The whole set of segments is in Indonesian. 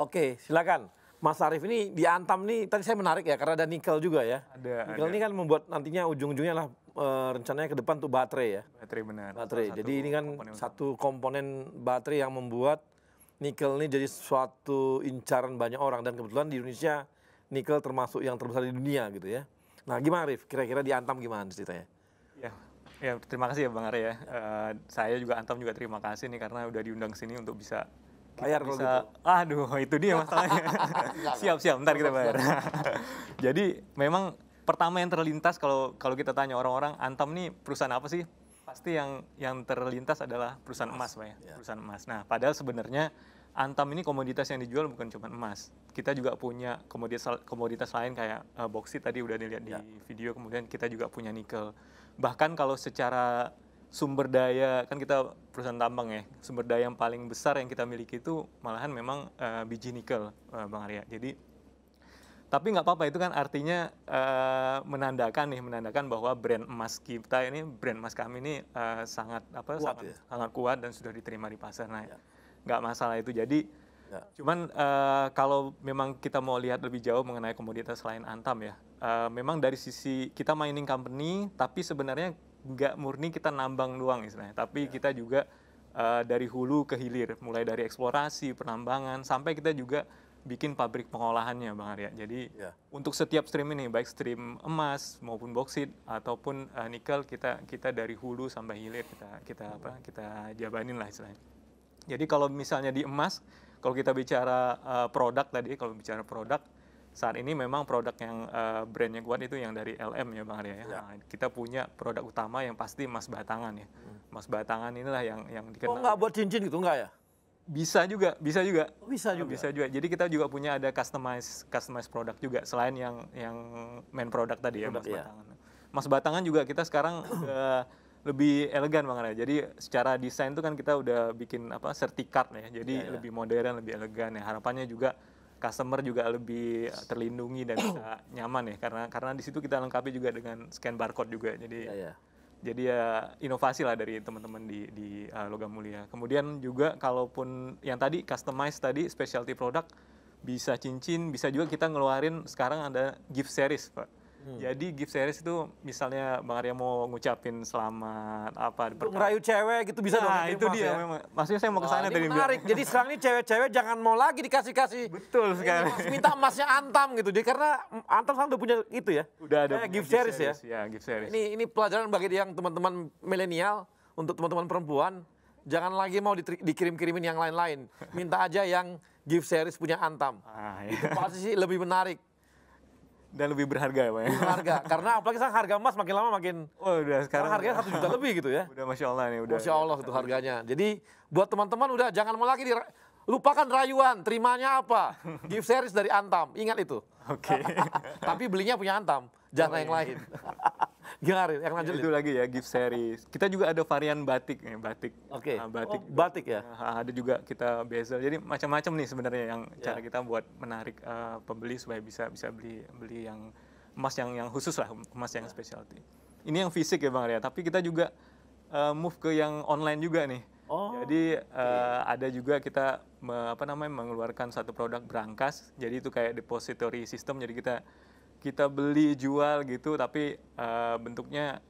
Oke, silakan. Mas Arief ini di Antam nih tadi saya menarik ya karena ada nikel juga ya. Nikel ini kan membuat nantinya ujung-ujungnya lah rencananya ke depan tuh baterai ya. Baterai benar. Baterai. Jadi ini kan satu komponen baterai yang membuat nikel ini jadi suatu incaran banyak orang dan kebetulan di Indonesia nikel termasuk yang terbesar di dunia gitu ya. Nah, gimana Arief? Kira-kira di Antam gimana ceritanya? Ya, terima kasih ya Bang Arya ya. Saya juga Antam juga terima kasih nih karena udah diundang sini untuk bisa Bayar kalau gitu. Aduh, itu dia masalahnya. Siap, ntar kita bayar. Jadi memang pertama yang terlintas kalau kita tanya orang-orang Antam nih perusahaan apa sih? Pasti yang terlintas adalah perusahaan emas, Pak ya. Perusahaan emas. Nah, padahal sebenarnya Antam ini komoditas yang dijual bukan cuma emas. Kita juga punya komoditas lain kayak boksit tadi udah dilihat di video, kemudian kita juga punya nikel. Bahkan kalau secara sumber daya, kan kita perusahaan tambang ya, sumber daya yang paling besar yang kita miliki itu malahan memang biji nikel, Bang Arya. Jadi, tapi nggak apa-apa, itu kan artinya menandakan bahwa brand emas kita ini, brand emas kami ini sangat kuat dan sudah diterima di pasar. Nah, nggak masalah itu. Jadi, cuman kalau memang kita mau lihat lebih jauh mengenai komoditas lain Antam ya, memang dari sisi kita mining company, tapi sebenarnya nggak murni kita nambang doang istilahnya, tapi kita juga dari hulu ke hilir, mulai dari eksplorasi, penambangan, sampai kita juga bikin pabrik pengolahannya, Bang Arya. Jadi untuk setiap stream ini, baik stream emas maupun boksit ataupun nikel, kita dari hulu sampai hilir kita jabanin lah istilahnya. Jadi kalau misalnya di emas, kalau kita bicara produk tadi, saat ini memang produk yang brandnya kuat itu yang dari LM ya Bang Arya ya. Nah, kita punya produk utama yang pasti emas batangan ya. Emas batangan inilah yang dikenal. Oh, nggak buat cincin gitu enggak ya? Bisa juga. Bisa juga. Jadi kita juga punya ada customize produk juga selain yang main produk tadi ya emas batangan. Emas batangan juga kita sekarang lebih elegan Bang Arya. Jadi secara desain itu kan kita udah bikin sertikat ya. Jadi lebih modern, lebih elegan ya. Harapannya juga customer juga lebih terlindungi dan bisa nyaman ya karena di situ kita lengkapi juga dengan scan barcode juga. Jadi ya inovasi lah dari teman-teman di Logam Mulia. Kemudian juga kalaupun yang tadi customize tadi specialty product, bisa cincin, bisa juga kita ngeluarin sekarang ada gift series, Pak. Jadi gift series itu misalnya Bang Arya mau ngucapin selamat ngerayu cewek gitu bisa dong. Nah, itu dia memang. Maksudnya saya mau ke sana tadi. Menarik. Jadi sekarang ini cewek-cewek jangan mau lagi dikasih-kasih. Betul sekali. Minta emasnya Antam gitu. Jadi karena Antam sekarang udah punya itu ya. Udah ada gift series ya. Ya, gift series. Ini pelajaran bagi yang teman-teman milenial, untuk teman-teman perempuan, jangan lagi mau dikirim-kirimin yang lain-lain. Minta aja yang gift series punya Antam. Itu pasti sih lebih menarik. Dan lebih berharga ya Pak ya? Berharga, karena apalagi sekarang harga emas makin lama makin... Oh udah sekarang harganya 1 juta lebih gitu ya. Udah Masya Allah nih. Masya Allah itu harganya. Jadi buat teman-teman udah jangan mau lagi lupakan rayuan, terimanya apa? Gift series dari Antam, ingat itu. Oke. Tapi belinya punya Antam, jangan yang lain. Gimana yang lanjut? Itu lagi ya gift series. Kita juga ada varian batik nih, batik. Oke. Batik ya. Ada juga kita bezel. Jadi macam-macam nih sebenarnya yang cara kita buat menarik pembeli supaya bisa beli yang emas yang khusus lah, emas yang specialty. Ini yang fisik ya Bang Arya, tapi kita juga move ke yang online juga nih. Jadi ada juga kita mengeluarkan satu produk brankas. Jadi itu kayak depository system. Jadi kita beli jual gitu, tapi bentuknya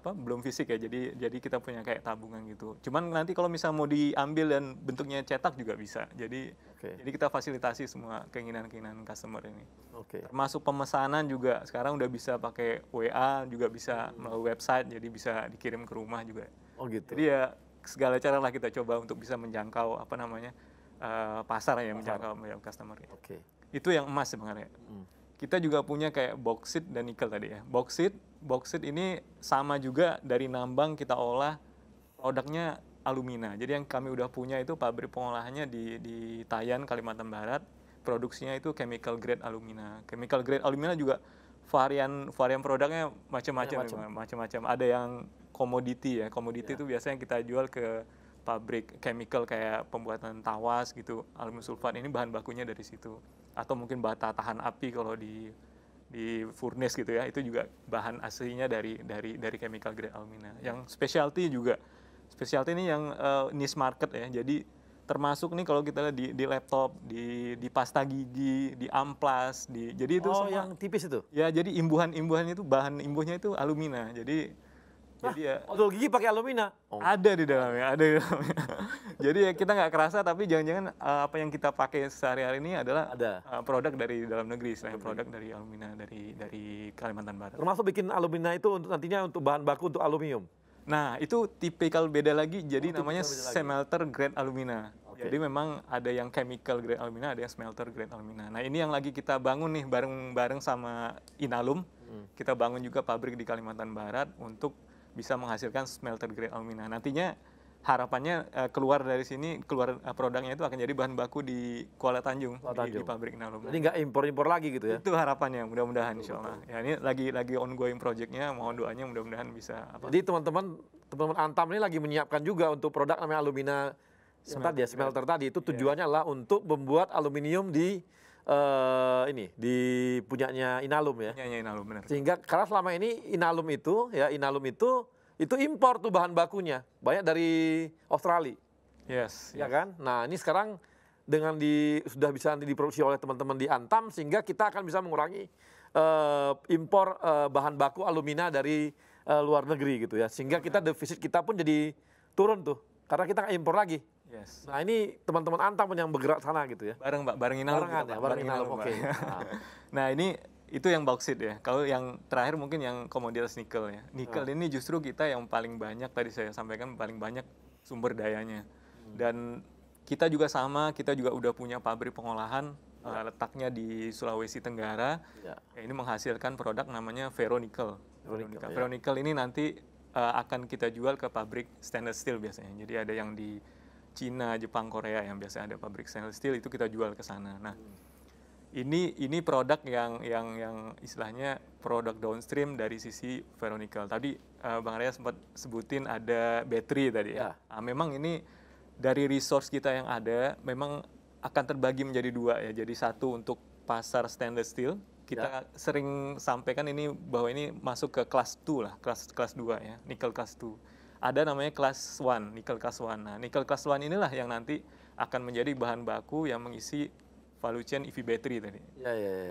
belum fisik ya. Jadi kita punya kayak tabungan gitu. Cuman nanti kalau misalnya mau diambil dan bentuknya cetak juga bisa. Jadi kita fasilitasi semua keinginan customer ini. Termasuk pemesanan juga sekarang udah bisa pakai WA, juga bisa melalui website, jadi bisa dikirim ke rumah juga. Jadi ya segala cara lah kita coba untuk bisa menjangkau pasar ya, menjangkau customer. Itu yang emas sebenarnya. Kita juga punya kayak boksit dan nikel tadi ya. Boksit ini sama juga dari nambang kita olah produknya alumina. Jadi yang kami udah punya itu pabrik pengolahannya di Tayan, Kalimantan Barat. Produksinya itu chemical grade alumina. Chemical grade alumina juga varian produknya macam-macam. Ada yang komoditi ya. Komoditi itu biasanya kita jual ke pabrik chemical kayak pembuatan tawas gitu. Aluminium sulfat ini bahan bakunya dari situ. Atau mungkin bata tahan api kalau di furnace gitu ya, itu juga bahan aslinya dari chemical grade alumina. Yang specialty ini yang niche market ya, jadi termasuk nih kalau kita lihat di laptop, di pasta gigi, di amplas, jadi itu Oh, semua yang tipis itu? ya, jadi imbuhannya itu bahan imbuhnya itu alumina. Jadi ya Odol gigi pakai alumina? Oh. ada di dalamnya, ada di dalamnya. Jadi ya kita nggak kerasa, tapi jangan-jangan apa yang kita pakai sehari-hari ini adalah produk dari dalam negeri, selain produk dari alumina dari Kalimantan Barat. Termasuk bikin alumina itu untuk nantinya untuk bahan baku untuk aluminium? Nah, itu tipikal beda lagi, jadi namanya smelter grade alumina. Jadi memang ada yang chemical grade alumina, ada yang smelter grade alumina. Nah, ini yang lagi kita bangun nih bareng-bareng sama Inalum. Kita bangun juga pabrik di Kalimantan Barat untuk bisa menghasilkan smelter grade alumina. Nantinya harapannya keluar dari sini, produknya itu akan jadi bahan baku di Kuala Tanjung, di pabrik Inalum. Jadi nggak impor-impor lagi gitu ya? Itu harapannya, mudah-mudahan insya Allah. Ya, ini lagi ongoing projectnya, mohon doanya mudah-mudahan bisa. Jadi teman-teman Antam ini lagi menyiapkan juga untuk produk namanya alumina smelter tadi. Itu tujuannya adalah untuk membuat aluminium di punyanya Inalum ya. Punyanya Inalum, benar. Sehingga karena selama ini Inalum itu impor tuh bahan bakunya, banyak dari Australia. Yes. Ya kan? Nah, ini sekarang dengan sudah bisa nanti diproduksi oleh teman-teman di Antam, sehingga kita akan bisa mengurangi impor bahan baku alumina dari luar negeri gitu ya. Sehingga defisit kita pun jadi turun tuh, karena kita nggak impor lagi. Yes. Nah, ini teman-teman Antam yang bergerak sana gitu ya. Bareng Inalum. Bareng Inalum, oke. Nah, ini itu yang bauksit ya. Kalau yang terakhir mungkin yang komoditas nikel ya. Nikel ini justru kita yang paling banyak, tadi saya sampaikan paling banyak sumber dayanya. Dan kita juga udah punya pabrik pengolahan, letaknya di Sulawesi Tenggara. Ini menghasilkan produk namanya ferronikel. Ferronikel ini nanti akan kita jual ke pabrik stainless steel biasanya. Jadi ada yang di Cina, Jepang, Korea yang biasanya ada pabrik stainless steel, itu kita jual ke sana. Nah, ini produk yang istilahnya produk downstream dari sisi ferronikel. Tadi Bang Arya sempat sebutin ada baterai tadi ya. Nah, memang ini dari resource kita yang ada memang akan terbagi menjadi dua ya. Jadi satu untuk pasar stainless steel. Kita sering sampaikan ini bahwa ini masuk ke kelas 2 lah, kelas 2 ya, nikel kelas 2. Ada namanya kelas 1, nikel kelas 1. Nah, nikel kelas 1 inilah yang nanti akan menjadi bahan baku yang mengisi value chain EV battery tadi.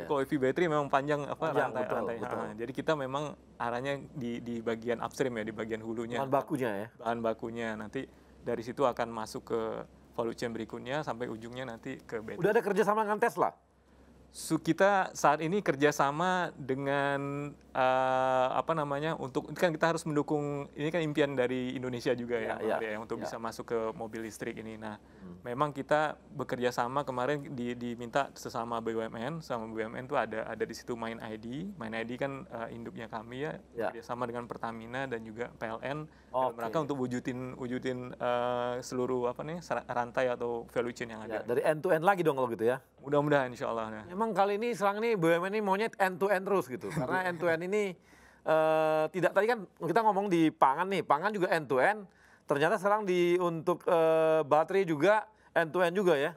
Kalau EV battery memang panjang rantai. Jadi kita memang arahnya di bagian upstream ya, di bagian hulunya. Bahan bakunya nanti dari situ akan masuk ke value chain berikutnya sampai ujungnya nanti ke battery. Udah ada kerjasama dengan Tesla? Kita saat ini kerjasama dengan untuk kan kita harus mendukung, ini kan impian dari Indonesia juga ya untuk bisa masuk ke mobil listrik ini. Nah, memang kita bekerja sama kemarin diminta sesama BUMN, sama BUMN tuh ada di situ Main ID kan induknya kami ya, kerjasama dengan Pertamina dan juga PLN dalam rangka untuk wujudin seluruh rantai atau value chain yang ada. Dari end to end lagi dong kalau gitu ya. Mudah-mudahan insya Allah. Nah. Memang kali ini sekarang ini BUMN ini maunya end to end terus gitu. Karena end to end ini tidak, tadi kan kita ngomong di pangan nih, pangan juga end to end. Ternyata sekarang untuk baterai juga end to end juga ya.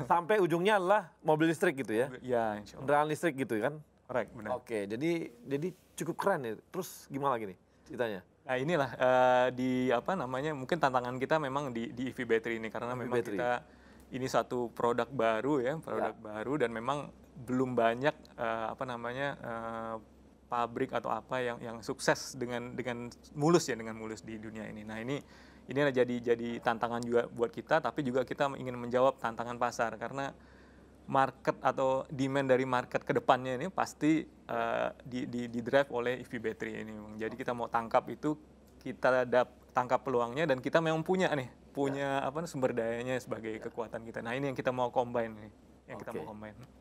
Sampai ujungnya adalah mobil listrik gitu ya. Ya, insya Allah. Kendaraan listrik gitu kan. Correct, benar. Oke, jadi cukup keren ya. Terus gimana lagi nih ceritanya? Nah, inilah mungkin tantangan kita memang di EV battery ini, karena memang kita ini satu produk baru ya, baru, dan memang belum banyak pabrik atau apa yang sukses dengan mulus di dunia ini. Nah, ini adalah jadi tantangan juga buat kita, tapi juga kita ingin menjawab tantangan pasar, karena market atau demand dari market ke depannya ini pasti di drive oleh EV battery ini. Jadi kita mau tangkap itu, kita tangkap peluangnya, dan kita memang punya sumber dayanya sebagai kekuatan kita. Nah, ini yang kita mau combine nih, kita mau combine.